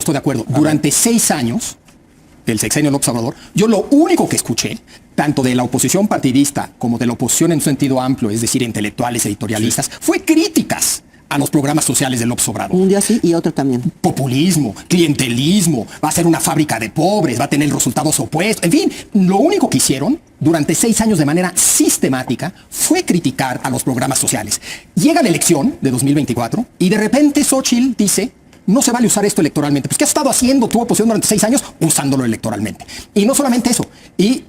estoy de acuerdo. Durante 6 años del sexenio López Obrador, yo lo único que escuché, tanto de la oposición partidista como de la oposición en sentido amplio, es decir, intelectuales, editorialistas, fue críticas a los programas sociales de López Obrador. Un día sí y otro también. Populismo, clientelismo, va a ser una fábrica de pobres, va a tener resultados opuestos. En fin, lo único que hicieron durante 6 años de manera sistemática fue criticar a los programas sociales. Llega la elección de 2024 y de repente Xóchitl dice: no se vale usar esto electoralmente. Pues ¿qué has estado haciendo tu oposición durante 6 años? Usándolo electoralmente. Y no solamente eso. Y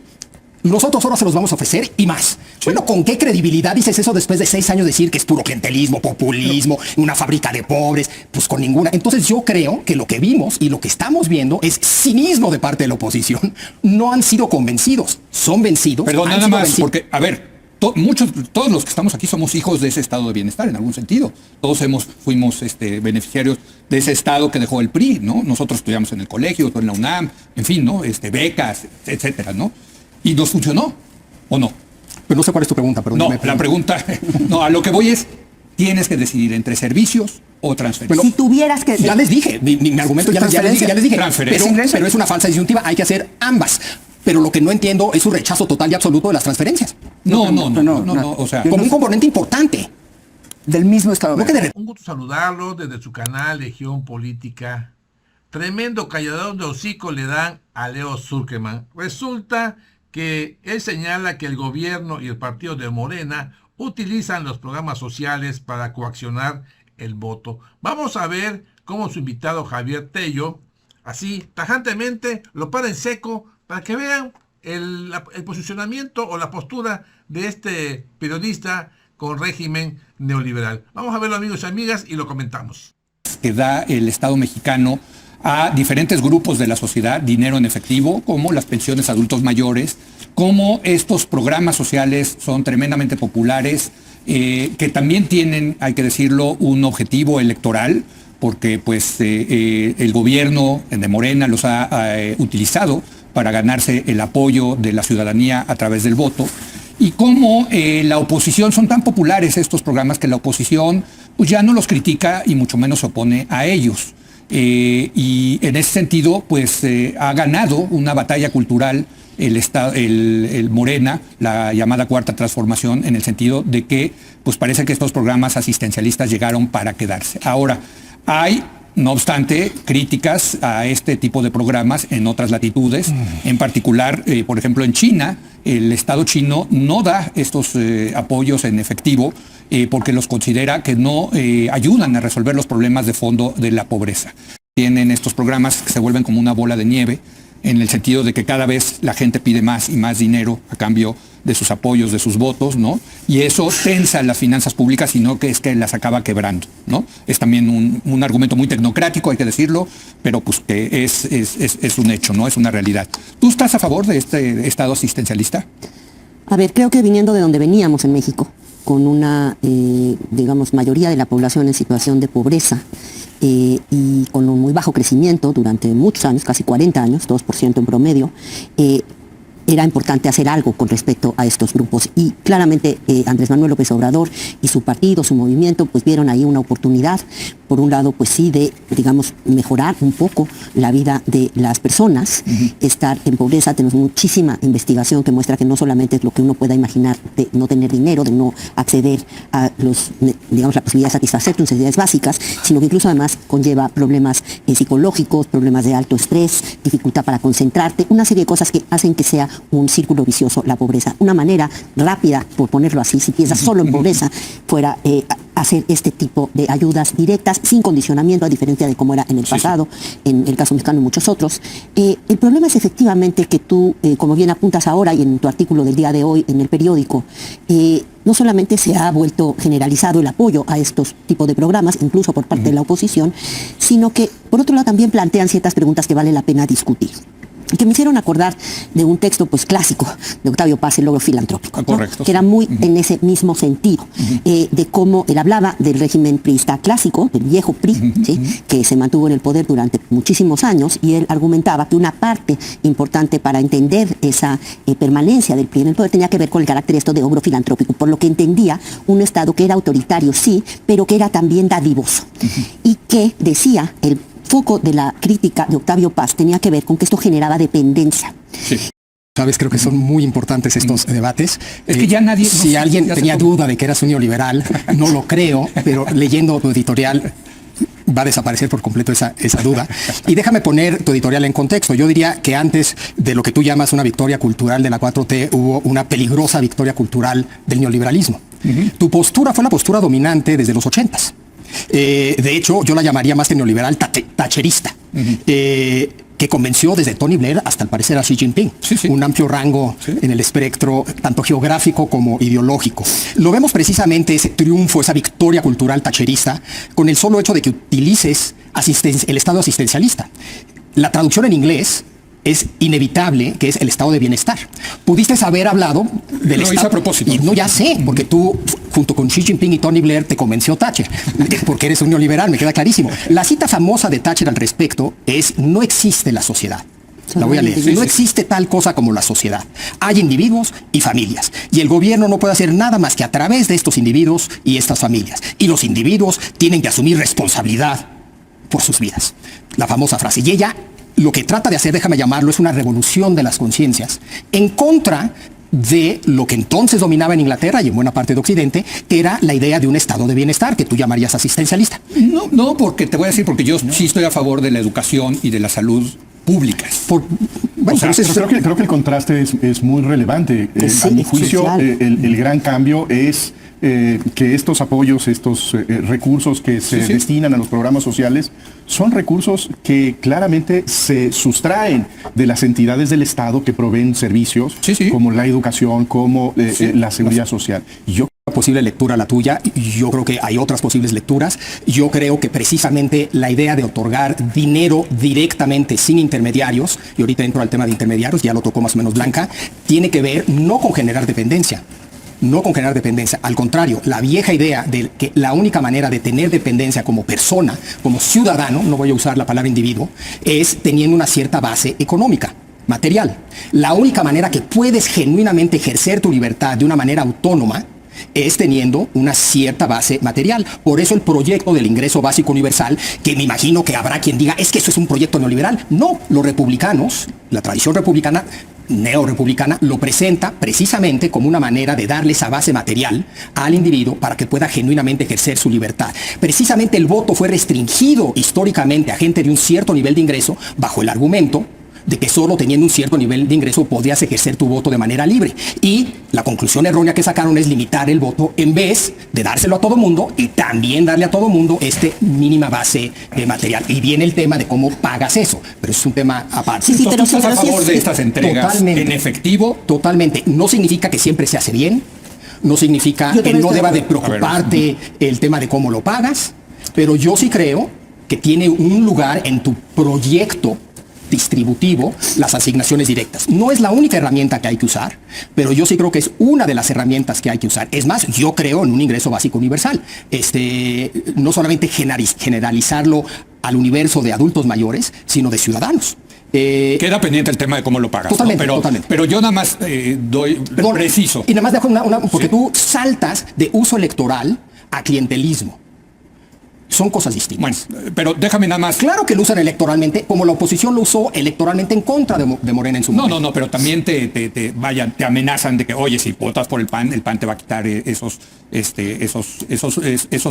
nosotros ahora se los vamos a ofrecer y más. Sí. Bueno, ¿con qué credibilidad dices eso después de 6 años decir que es puro clientelismo, populismo, una fábrica de pobres? Pues con ninguna. Entonces yo creo que lo que vimos y lo que estamos viendo es cinismo de parte de la oposición. No han sido convencidos. Son vencidos. Perdón, nada más, porque, a ver, todos los que estamos aquí somos hijos de ese estado de bienestar, en algún sentido. Todos fuimos beneficiarios de ese estado que dejó el PRI, ¿no? Nosotros estudiamos en el colegio, en la UNAM, en fin, ¿no? Becas, etcétera, ¿no? ¿Y nos funcionó o no? Pero no sé cuál es tu pregunta. Pero no, la pregunta, no, a lo que voy es, tienes que decidir entre servicios o transferencias. Si tuvieras que... Ya les dije, mi argumento ya les dije. Pero es una falsa disyuntiva, hay que hacer ambas. Pero lo que no entiendo es su rechazo total y absoluto de las transferencias. No, o sea... Como un componente importante. Del mismo estado. Un gusto saludarlo desde su canal Legión Política. Tremendo calladón de hocico le dan a Leo Zuckerman. Resulta que él señala que el gobierno y el partido de Morena utilizan los programas sociales para coaccionar el voto. Vamos a ver cómo su invitado Javier Tello, así tajantemente, lo para en seco para que vean el posicionamiento o la postura de este periodista con régimen neoliberal. Vamos a verlo, amigos y amigas, y lo comentamos. Que da el Estado mexicano a diferentes grupos de la sociedad, dinero en efectivo, como las pensiones a adultos mayores, como estos programas sociales son tremendamente populares, que también tienen, hay que decirlo, un objetivo electoral, porque pues el gobierno de Morena los ha utilizado para ganarse el apoyo de la ciudadanía a través del voto, y como la oposición, son tan populares estos programas que la oposición pues ya no los critica y mucho menos se opone a ellos. Y en ese sentido, pues ha ganado una batalla cultural el Morena, la llamada Cuarta Transformación, en el sentido de que pues parece que estos programas asistencialistas llegaron para quedarse. Ahora, hay, no obstante, críticas a este tipo de programas en otras latitudes, en particular, por ejemplo, en China, el Estado chino no da estos apoyos en efectivo, porque los considera que no ayudan a resolver los problemas de fondo de la pobreza. Tienen estos programas que se vuelven como una bola de nieve, en el sentido de que cada vez la gente pide más y más dinero a cambio de sus apoyos, de sus votos, ¿no? Y eso tensa las finanzas públicas, sino que es que las acaba quebrando, ¿no? Es también un argumento muy tecnocrático, hay que decirlo, pero pues que es un hecho, ¿no? Es una realidad. ¿Tú estás a favor de este Estado asistencialista? A ver, creo que viniendo de donde veníamos en México, con una, digamos, mayoría de la población en situación de pobreza y con un muy bajo crecimiento durante muchos años, casi 40 años, 2% en promedio, era importante hacer algo con respecto a estos grupos. Y claramente Andrés Manuel López Obrador y su partido, su movimiento, pues vieron ahí una oportunidad, por un lado, pues sí, de, digamos, mejorar un poco la vida de las personas, estar en pobreza. Tenemos muchísima investigación que muestra que no solamente es lo que uno pueda imaginar de no tener dinero, de no acceder a digamos, la posibilidad de satisfacer tus necesidades básicas, sino que incluso además conlleva problemas psicológicos, problemas de alto estrés, dificultad para concentrarte, una serie de cosas que hacen que sea un círculo vicioso la pobreza. Una manera rápida, por ponerlo así, si piensas solo en pobreza, fuera hacer este tipo de ayudas directas, sin condicionamiento, a diferencia de cómo era en el pasado, en el caso mexicano y muchos otros. El problema es efectivamente que tú, como bien apuntas ahora y en tu artículo del día de hoy en el periódico, no solamente se ha vuelto generalizado el apoyo a estos tipos de programas, incluso por parte de la oposición, sino que, por otro lado, también plantean ciertas preguntas que vale la pena discutir, que me hicieron acordar de un texto pues clásico de Octavio Paz, El logro filantrópico, ¿no? Que era muy en ese mismo sentido, de cómo él hablaba del régimen priista clásico, del viejo PRI, ¿sí? Que se mantuvo en el poder durante muchísimos años, y él argumentaba que una parte importante para entender esa permanencia del PRI en el poder tenía que ver con el carácter esto de ogro filantrópico, por lo que entendía un Estado que era autoritario, sí, pero que era también dadivoso, y que decía el foco de la crítica de Octavio Paz tenía que ver con que esto generaba dependencia. Sí. Sabes, creo que son muy importantes estos debates. Es que ya nadie... Si alguien tenía duda de que eras un neoliberal, no lo creo, pero leyendo tu editorial va a desaparecer por completo esa duda. Y déjame poner tu editorial en contexto. Yo diría que antes de lo que tú llamas una victoria cultural de la 4T, hubo una peligrosa victoria cultural del neoliberalismo. Tu postura fue la postura dominante desde los 80s. De hecho, yo la llamaría más que neoliberal, thatcherista. Que convenció desde Tony Blair hasta al parecer a Xi Jinping. Un amplio rango en el espectro, tanto geográfico como ideológico. Lo vemos precisamente ese triunfo, esa victoria cultural thatcherista, con el solo hecho de que utilices el estado asistencialista. La traducción en inglés es inevitable, que es el estado de bienestar. Pudiste haber hablado del estado... Lo hice a propósito. Y no, ya sé, porque tú, junto con Xi Jinping y Tony Blair, te convenció Thatcher, porque eres un neoliberal, me queda clarísimo. La cita famosa de Thatcher al respecto es: no existe la sociedad. La voy a leer. No existe tal cosa como la sociedad. Hay individuos y familias. Y el gobierno no puede hacer nada más que a través de estos individuos y estas familias. Y los individuos tienen que asumir responsabilidad por sus vidas. La famosa frase. Y ella lo que trata de hacer, déjame llamarlo, es una revolución de las conciencias en contra de lo que entonces dominaba en Inglaterra y en buena parte de Occidente, que era la idea de un estado de bienestar que tú llamarías asistencialista. No, porque te voy a decir, porque yo sí estoy a favor de la educación y de la salud públicas. Creo que el contraste es muy relevante. A mi juicio, el gran cambio es que estos apoyos, estos recursos que se destinan a los programas sociales, son recursos que claramente se sustraen de las entidades del Estado que proveen servicios como la educación, como la seguridad social. Y yo posible lectura la tuya, yo creo que hay otras posibles lecturas. Yo creo que precisamente la idea de otorgar dinero directamente sin intermediarios, y ahorita entro al tema de intermediarios, ya lo tocó más o menos Blanca, tiene que ver no con generar dependencia, al contrario, la vieja idea de que la única manera de tener dependencia como persona, como ciudadano, no voy a usar la palabra individuo, es teniendo una cierta base económica, material. La única manera que puedes genuinamente ejercer tu libertad de una manera autónoma es teniendo una cierta base material. Por eso el proyecto del ingreso básico universal, que me imagino que habrá quien diga, es que eso es un proyecto neoliberal. No, los republicanos, la tradición republicana, neorepublicana, lo presenta precisamente como una manera de darle esa base material al individuo para que pueda genuinamente ejercer su libertad. Precisamente el voto fue restringido históricamente a gente de un cierto nivel de ingreso bajo el argumento de que solo teniendo un cierto nivel de ingreso podías ejercer tu voto de manera libre. Y la conclusión errónea que sacaron es limitar el voto en vez de dárselo a todo mundo y también darle a todo mundo mínima base material. Y viene el tema de cómo pagas eso, pero es un tema aparte. Pero ¿tú estás a favor de estas entregas en efectivo? Totalmente. No significa que siempre se hace bien, no significa que no deba de preocuparte el tema de cómo lo pagas, pero yo sí creo que tiene un lugar en tu proyecto distributivo las asignaciones directas. No es la única herramienta que hay que usar, pero yo sí creo que es una de las herramientas que hay que usar. Es más, yo creo en un ingreso básico universal. No solamente generalizarlo al universo de adultos mayores, sino de ciudadanos. Queda pendiente el tema de cómo lo pagas. Totalmente, ¿no? totalmente. Pero yo nada más preciso. Y nada más dejo porque tú saltas de uso electoral a clientelismo. Son cosas distintas. Bueno, pero déjame nada más. Claro que lo usan electoralmente, como la oposición lo usó electoralmente en contra de Morena en su momento. No, pero también te amenazan de que, oye, si votas por el PAN te va a quitar esos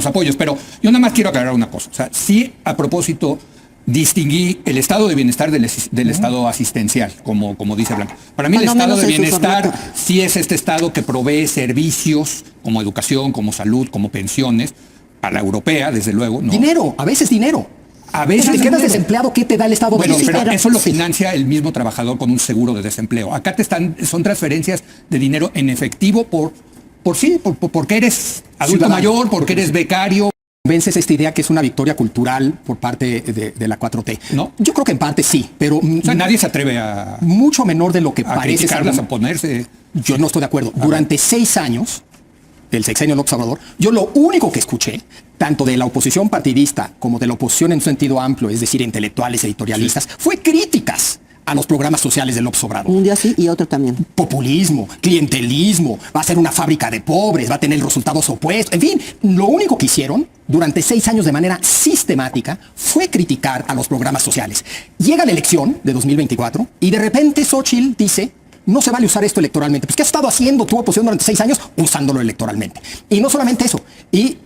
apoyos. Pero yo nada más quiero aclarar una cosa. O sea, sí, a propósito, distinguí el estado de bienestar del estado asistencial, como dice Blanca. Para mí el estado de bienestar sí es este estado que provee servicios como educación, como salud, como pensiones, a la europea, desde luego. ¿no? Dinero, a veces dinero. A veces te quedas desempleado, ¿qué te da el estado de bienestar? Pero eso lo financia el mismo trabajador con un seguro de desempleo. Acá son transferencias de dinero en efectivo porque eres adulto mayor, porque eres becario. ¿Vences esta idea que es una victoria cultural por parte de la 4T? No. Yo creo que en parte sí, pero... O sea, nadie se atreve a... Mucho menor de lo que parece. A ponerse. Yo no estoy de acuerdo. Durante 6 años del sexenio López Obrador, yo lo único que escuché, tanto de la oposición partidista como de la oposición en sentido amplio, es decir, intelectuales, editorialistas, fue críticas a los programas sociales del López Obrador. Un día sí y otro también. Populismo, clientelismo, va a ser una fábrica de pobres, va a tener resultados opuestos. En fin, lo único que hicieron durante 6 años de manera sistemática fue criticar a los programas sociales. Llega la elección de 2024 y de repente Xóchitl dice: no se vale usar esto electoralmente. Pues, ¿qué has estado haciendo tu oposición durante 6 años? Usándolo electoralmente. Y no solamente eso. Y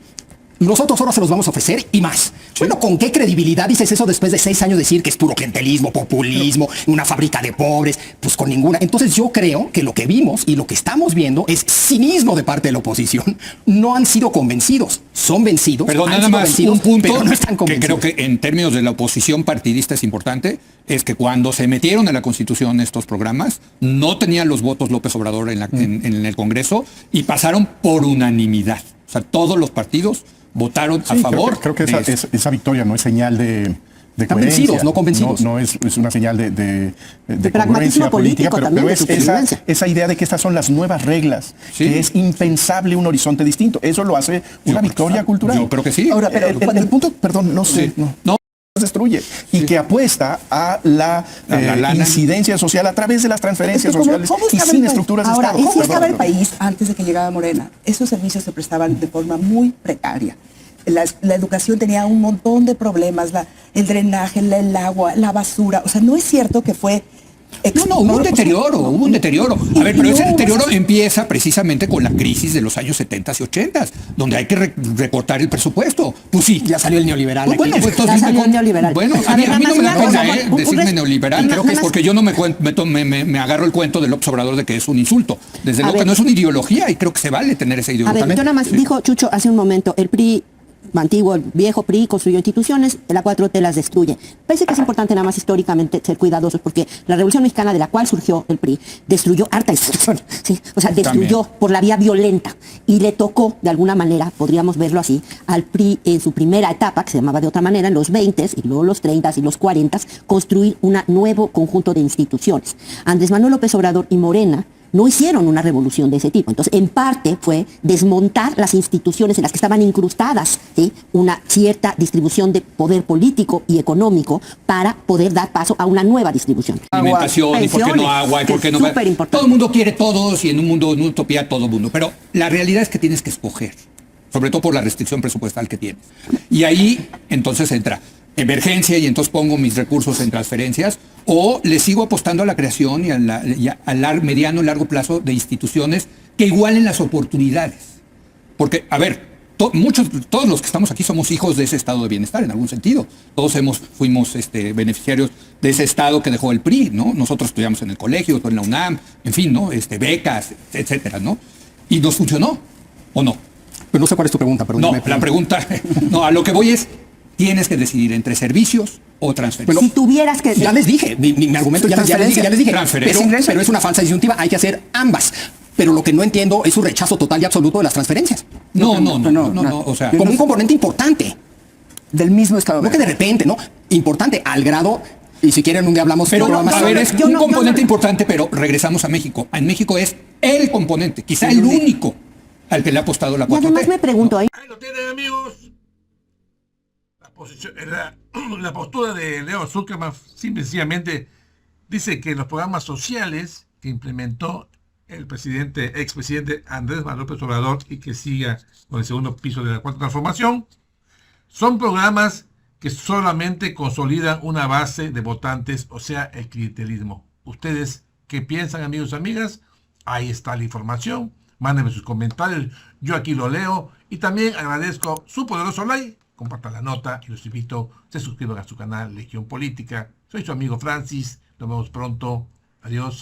nosotros ahora se los vamos a ofrecer y más. Sí. Bueno, ¿con qué credibilidad dices eso después de 6 años decir que es puro clientelismo, populismo, una fábrica de pobres? Pues con ninguna. Entonces yo creo que lo que vimos y lo que estamos viendo es cinismo de parte de la oposición. No han sido convencidos. Son vencidos. Perdón, nada más un punto pero no están que creo que en términos de la oposición partidista es importante, es que cuando se metieron en la Constitución estos programas, no tenían los votos López Obrador en el Congreso y pasaron por unanimidad. O sea, todos los partidos votaron a favor. Creo que esa victoria no es señal de coherencia, no convencidos. No es una señal de pragmatismo político pero es esa idea de que estas son las nuevas reglas, que es impensable un horizonte distinto. Eso lo hace una victoria cultural. Yo creo que sí. Ahora, pero el punto, perdón, no sé. No destruye y que apuesta a la incidencia social a través de las transferencias sociales y sin estructuras de Estado. ¿Cómo estaba el país antes de que llegara Morena? Esos servicios se prestaban de forma muy precaria. La educación tenía un montón de problemas, el drenaje, el agua, la basura. O sea, no es cierto que fue... No, hubo un deterioro. A ver, pero ese deterioro empieza precisamente con la crisis de los años 70 y 80, donde hay que recortar el presupuesto. Pues sí. Ya salió el neoliberal. Pues bueno, pues ya salió el neoliberal. Bueno, a mí no me da pena decirme neoliberal, porque yo no me agarro el cuento del López Obrador de que es un insulto. Desde luego que no es una ideología y creo que se vale tener esa ideología. A ver, yo nada más dijo Chucho hace un momento, el PRI antiguo, el viejo PRI construyó instituciones, la 4T las destruye. Parece que es importante nada más históricamente ser cuidadosos porque la Revolución Mexicana de la cual surgió el PRI destruyó harta institución, ¿sí? O sea, destruyó por la vía violenta y le tocó, de alguna manera, podríamos verlo así, al PRI en su primera etapa, que se llamaba de otra manera, en los 20s y luego los 30s y los 40s, construir un nuevo conjunto de instituciones. Andrés Manuel López Obrador y Morena no hicieron una revolución de ese tipo. Entonces, en parte fue desmontar las instituciones en las que estaban incrustadas, ¿sí?, una cierta distribución de poder político y económico para poder dar paso a una nueva distribución. Alimentación, y por qué no agua, y por qué no... Todo el mundo quiere todos y en un mundo, en una utopía, todo el mundo. Pero la realidad es que tienes que escoger, sobre todo por la restricción presupuestal que tienes. Y ahí, entonces, entra emergencia y entonces pongo mis recursos en transferencias, o le sigo apostando a la creación y al mediano y largo plazo de instituciones que igualen las oportunidades. Porque, a ver, todos los que estamos aquí somos hijos de ese estado de bienestar, en algún sentido. Todos fuimos beneficiarios de ese estado que dejó el PRI, ¿no? Nosotros estudiamos en el colegio, en la UNAM, en fin, ¿no? Becas, etcétera, ¿no? Y nos funcionó, ¿o no? Pero no sé cuál es tu pregunta, pero no, la pregunta, no, a lo que voy es, tienes que decidir entre servicios o transferencias. Bueno, si tuvieras que... Ya les dije, mi argumento ya les dije. Pero es una falsa disyuntiva, hay que hacer ambas. Pero lo que no entiendo es su rechazo total y absoluto de las transferencias. No, o sea... Como un componente importante. Del mismo Estado. No que de repente, ¿no? Importante al grado... Y si quieren un día hablamos... Pero a ver, es un componente importante, pero regresamos a México. En México es el componente, quizá el único al que le ha apostado la 4T. Y además me pregunto... Ahí lo tienen, amigos. La postura de Leo Zuckerman sencillamente dice que los programas sociales que implementó el expresidente Andrés Manuel López Obrador y que siga con el segundo piso de la cuarta transformación, son programas que solamente consolidan una base de votantes, o sea, el clientelismo. ¿Ustedes qué piensan, amigos y amigas? Ahí está la información. Mándenme sus comentarios, yo aquí lo leo y también agradezco su poderoso like. Compartan la nota y los invito a se suscriban a su canal Legión Política. Soy su amigo Francis. Nos vemos pronto. Adiós.